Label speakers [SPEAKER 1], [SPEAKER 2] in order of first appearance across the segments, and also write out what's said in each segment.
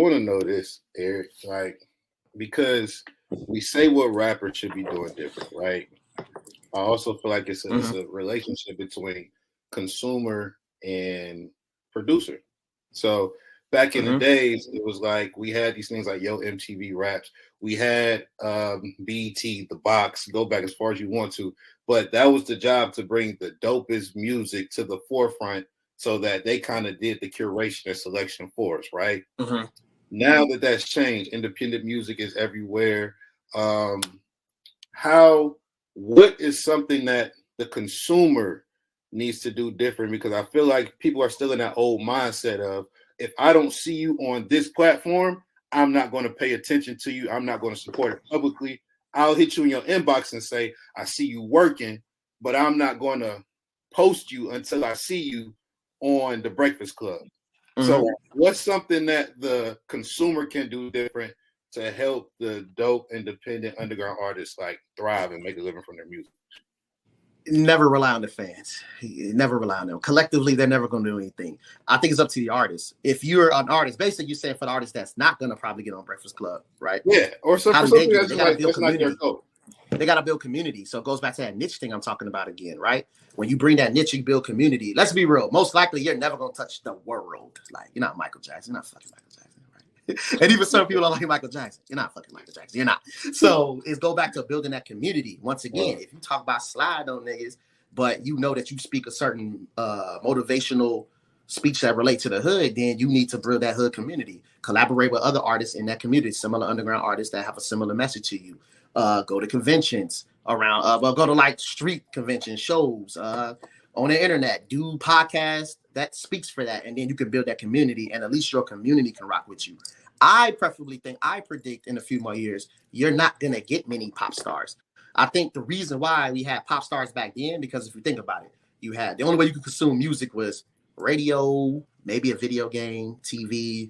[SPEAKER 1] want to know this, Eric, like, because we say what rappers should be doing different, right? I also feel like it's a relationship between consumer and producer. So back in the days, it was like we had these things like Yo MTV Raps. We had BT, The Box, go back as far as you want to. But that was the job to bring the dopest music to the forefront so that they kind of did the curation and selection for us, right? Now that that's changed, independent music is everywhere. What is something that the consumer needs to do different? Because I feel like people are still in that old mindset of, if I don't see you on this platform, I'm not going to pay attention to you. I'm not going to support it publicly. I'll hit you in your inbox and say, I see you working, but I'm not going to post you until I see you on the Breakfast Club. So what's something that the consumer can do different to help the dope, independent, underground artists like thrive and make a living from their music?
[SPEAKER 2] Never rely on the fans. Never rely on them. Collectively, they're never going to do anything. I think it's up to the artist. If you're an artist, basically you're saying for the artist that's not going to probably get on Breakfast Club, right?
[SPEAKER 1] Yeah. Or something
[SPEAKER 2] they
[SPEAKER 1] that's
[SPEAKER 2] got to
[SPEAKER 1] like,
[SPEAKER 2] build community.
[SPEAKER 1] They
[SPEAKER 2] got to build community. So it goes back to that niche thing I'm talking about again, right? When you bring that niche, you build community. Let's be real. Most likely, you're never going to touch the world. Like, you're not Michael Jackson. You're not fucking Michael Jackson, right? And even some people are like Michael Jackson. You're not fucking Michael Jackson. You're not. So it's go back to building that community. Once again, if you talk about slide on niggas, but you know that you speak a certain motivational speech that relate to the hood, then you need to build that hood community. Collaborate with other artists in that community, similar underground artists that have a similar message to you. Go to conventions around, go to like street convention shows on the internet, do podcasts that speaks for that, and then you can build that community, and at least your community can rock with you. I predict in a few more years, you're not gonna get many pop stars. I think the reason why we had pop stars back then, because if you think about it, you had the only way you could consume music was radio, maybe a video game, TV,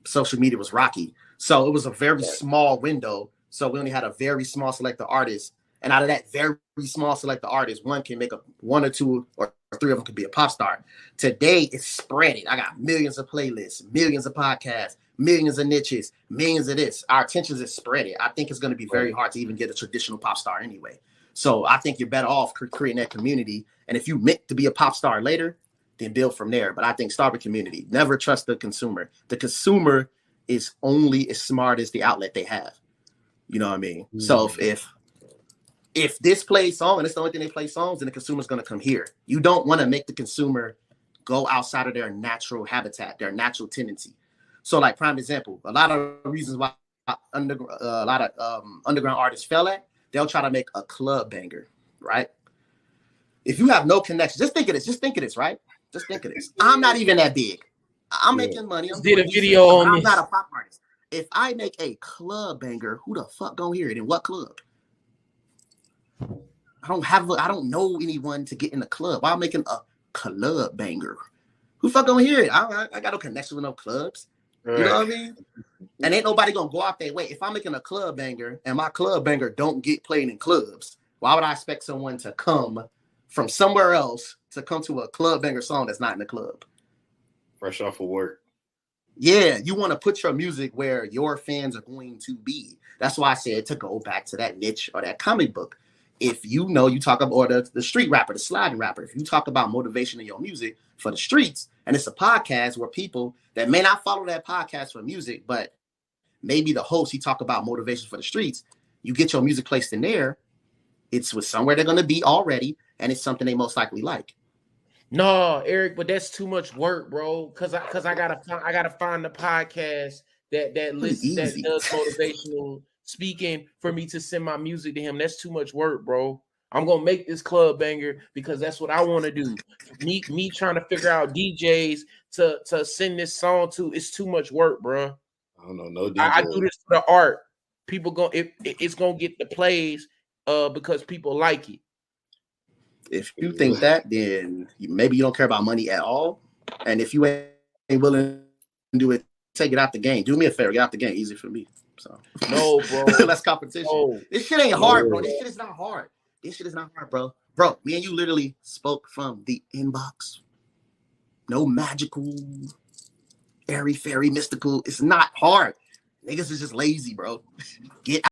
[SPEAKER 2] social media was rocky. So it was a very small window. So we only had a very small select of artists. And out of that very small select of artists, one can make one or two or three of them could be a pop star. Today it's spread it. I got millions of playlists, millions of podcasts, millions of niches, millions of this. Our attention is spread it. I think it's going to be very hard to even get a traditional pop star anyway. So I think you're better off creating that community. And if you meant to be a pop star later, then build from there. But I think start with community. Never trust the consumer. The consumer is only as smart as the outlet they have. You know what I mean? Mm-hmm. So if this plays song and it's the only thing they play songs, then the consumer's going to come here. You don't want to make the consumer go outside of their natural habitat, their natural tendency. So like prime example, a lot of reasons why underground artists fail at, they'll try to make a club banger, right? If you have no connection, just think of this, right? Just think of this. I'm not even that big. I'm making money. I'm
[SPEAKER 3] did a video on
[SPEAKER 2] I'm not a pop artist. If I make a club banger, who the fuck gonna hear it? In what club? I don't know anyone to get in the club. Why I'm making a club banger? Who fuck gonna hear it? I got no connection with no clubs. Right. You know what I mean? And ain't nobody gonna go out their way. If I'm making a club banger and my club banger don't get played in clubs, why would I expect someone to come from somewhere else to come to a club banger song that's not in the club?
[SPEAKER 1] Fresh off of work.
[SPEAKER 2] Yeah, you want to put your music where your fans are going to be. That's why I said to go back to that niche or that comic book. If you know, you talk about, or the street rapper, the sliding rapper, if you talk about motivation in your music for the streets, and it's a podcast where people that may not follow that podcast for music, but maybe the host, he talk about motivation for the streets, you get your music placed in there, it's with somewhere they're going to be already, and it's something they most likely like.
[SPEAKER 3] No, Eric, but that's too much work, bro. Cause I gotta find the podcast that does motivational speaking for me to send my music to him. That's too much work, bro. I'm gonna make this club banger because that's what I want to do. Me trying to figure out DJs to send this song to. It's too much work, bro.
[SPEAKER 1] I don't know, no DJ.
[SPEAKER 3] I do this for the art. People it's gonna get the plays because people like it.
[SPEAKER 2] If you think that, then maybe you don't care about money at all. And if you ain't willing to do it, take it out the game. Do me a favor, get out the game. Easy for me. So
[SPEAKER 3] no, bro.
[SPEAKER 2] Less competition. No. This shit ain't hard, bro. This shit is not hard. This shit is not hard, bro. Bro, me and you literally spoke from the inbox. No magical airy, fairy, mystical. It's not hard. Niggas is just lazy, bro. Get